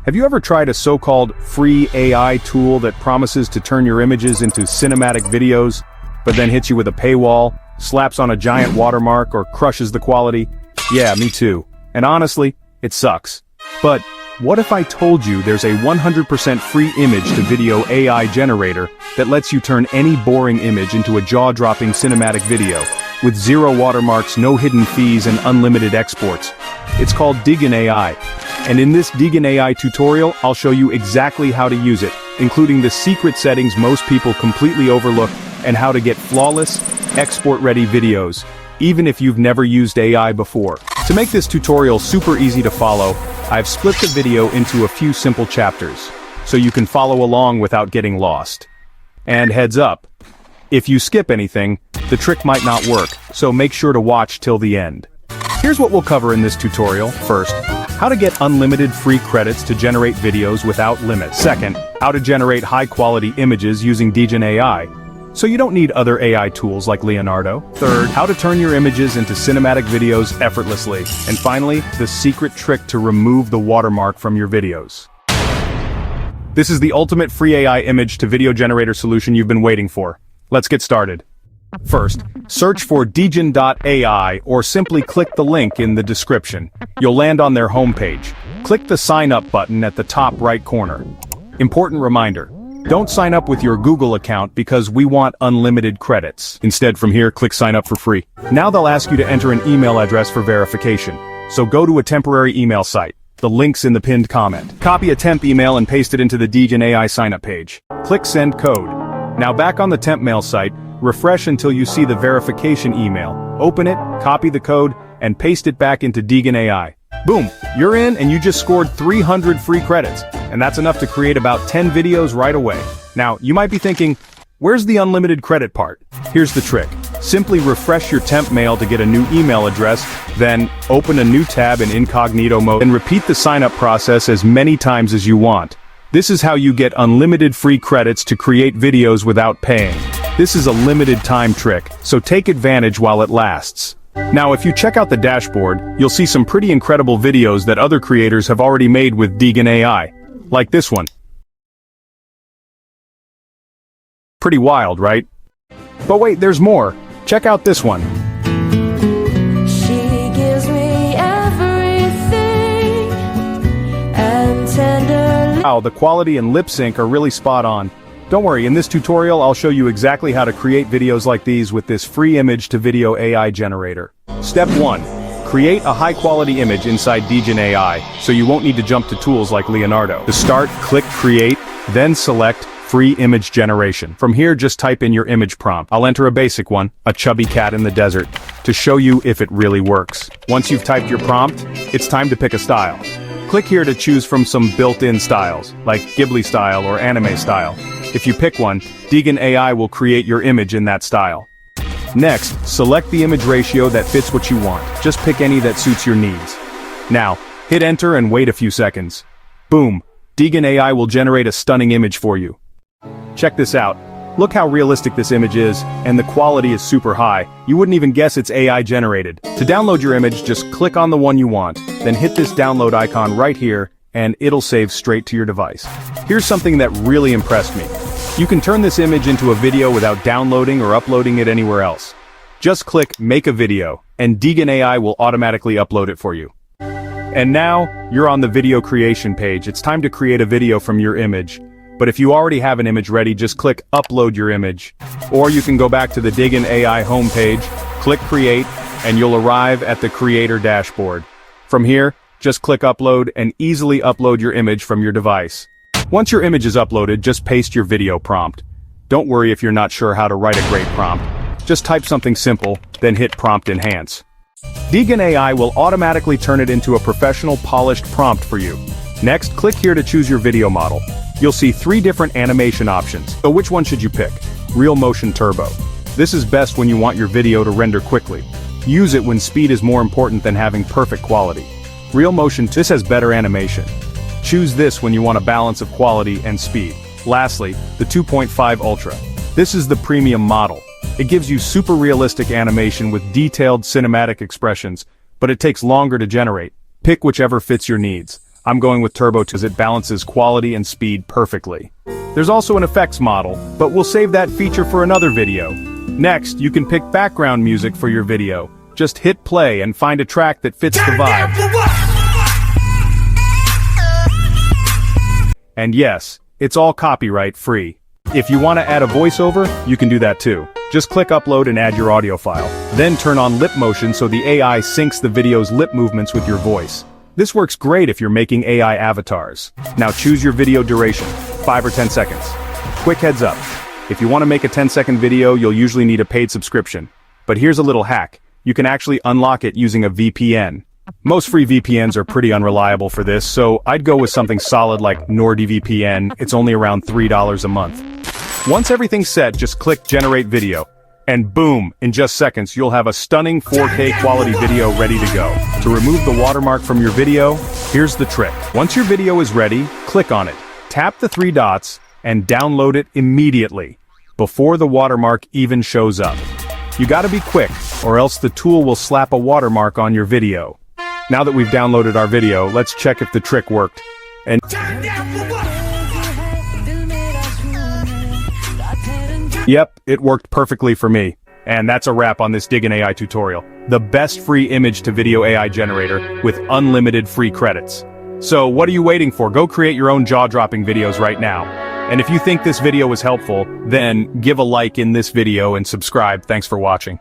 Have you ever tried a so-called free AI tool that promises to turn your images into cinematic videos, but then hits you with a paywall, slaps on a giant watermark, or crushes the quality? Yeah, me too. And honestly, it sucks. But what if I told you there's a 100% free image-to-video AI generator that lets you turn any boring image into a jaw-dropping cinematic video, with zero watermarks, no hidden fees, and unlimited exports? It's called Digen AI. And in this Digen AI tutorial, I'll show you exactly how to use it, including the secret settings most people completely overlook, and how to get flawless, export-ready videos, even if you've never used AI before. To make this tutorial super easy to follow, I've split the video into a few simple chapters, so you can follow along without getting lost. And heads up, if you skip anything, the trick might not work, so make sure to watch till the end. Here's what we'll cover in this tutorial. First, how to get unlimited free credits to generate videos without limits. Second, how to generate high-quality images using Digen AI, so you don't need other AI tools like Leonardo. Third, how to turn your images into cinematic videos effortlessly. And finally, the secret trick to remove the watermark from your videos. This is the ultimate free AI image-to-video generator solution you've been waiting for. Let's get started. First, search for Digen AI or simply click the link in the description. You'll land on their homepage. Click the sign up button at the top right corner. Important reminder: don't sign up with your Google account because we want unlimited credits. Instead, from here, click sign up for free. Now they'll ask you to enter an email address for verification. So go to a temporary email site. The link's in the pinned comment. Copy a temp email and paste it into the Digen AI sign-up page. Click send code. Now back on the temp mail site, refresh until you see the verification email. Open it, copy the code, and paste it back into Digen AI. Boom! You're in, and you just scored 300 free credits. And that's enough to create about 10 videos right away. Now, you might be thinking, where's the unlimited credit part? Here's the trick. Simply refresh your temp mail to get a new email address, then open a new tab in incognito mode and repeat the sign-up process as many times as you want. This is how you get unlimited free credits to create videos without paying. This is a limited time trick, so take advantage while it lasts. Now, if you check out the dashboard, you'll see some pretty incredible videos that other creators have already made with Digen AI. Like this one. Pretty wild, right? But wait, there's more. Check out this one. She gives me everything and tender. Wow, the quality and lip sync are really spot on. Don't worry, in this tutorial I'll show you exactly how to create videos like these with this free image-to-video AI generator. Step 1. Create a high-quality image inside Digen AI, so you won't need to jump to tools like Leonardo. To start, click Create, then select Free Image Generation. From here, just type in your image prompt. I'll enter a basic one, a chubby cat in the desert, to show you if it really works. Once you've typed your prompt, it's time to pick a style. Click here to choose from some built-in styles, like Ghibli style or anime style. If you pick one, Digen AI will create your image in that style. Next, select the image ratio that fits what you want. Just pick any that suits your needs. Now, hit enter and wait a few seconds. Boom! Digen AI will generate a stunning image for you. Check this out. Look how realistic this image is, and the quality is super high. You wouldn't even guess it's AI generated. To download your image, just click on the one you want, then hit this download icon right here, and it'll save straight to your device. Here's something that really impressed me. You can turn this image into a video without downloading or uploading it anywhere else. Just click Make a Video, and Digen AI will automatically upload it for you. And now, you're on the video creation page. It's time to create a video from your image. But if you already have an image ready, just click Upload Your Image. Or you can go back to the Digen AI homepage, click Create, and you'll arrive at the Creator dashboard. From here, just click Upload and easily upload your image from your device. Once your image is uploaded, just paste your video prompt. Don't worry if you're not sure how to write a great prompt. Just type something simple, then hit Prompt Enhance. Digen AI will automatically turn it into a professional, polished prompt for you. Next, click here to choose your video model. You'll see 3 different animation options, so which one should you pick? Real Motion Turbo. This is best when you want your video to render quickly. Use it when speed is more important than having perfect quality. Real Motion, this has better animation. Choose this when you want a balance of quality and speed. Lastly, the 2.5 Ultra. This is the premium model. It gives you super realistic animation with detailed cinematic expressions, but it takes longer to generate. Pick whichever fits your needs. I'm going with turbo because it balances quality and speed perfectly. There's also an effects model, but we'll save that feature for another video. Next, you can pick background music for your video. Just hit play and find a track that fits the vibe. And yes, it's all copyright free. If you want to add a voiceover, you can do that too. Just click upload and add your audio file. Then turn on lip motion so the AI syncs the video's lip movements with your voice. This works great if you're making AI avatars. Now choose your video duration, 5 or 10 seconds. Quick heads up. If you want to make a 10-second video, you'll usually need a paid subscription. But here's a little hack. You can actually unlock it using a VPN. Most free VPNs are pretty unreliable for this, so I'd go with something solid like NordVPN. It's only around $3 a month. Once everything's set, just click Generate Video. And boom, in just seconds, you'll have a stunning 4K quality video ready to go. To remove the watermark from your video, here's the trick. Once your video is ready, click on it. Tap the 3 dots and download it immediately, before the watermark even shows up. You gotta be quick, or else the tool will slap a watermark on your video. Now that we've downloaded our video, let's check if the trick worked. And yep, it worked perfectly for me. And that's a wrap on this Digen AI tutorial. The best free image to video AI generator with unlimited free credits. So what are you waiting for? Go create your own jaw-dropping videos right now. And if you think this video was helpful, then give a like in this video and subscribe. Thanks for watching.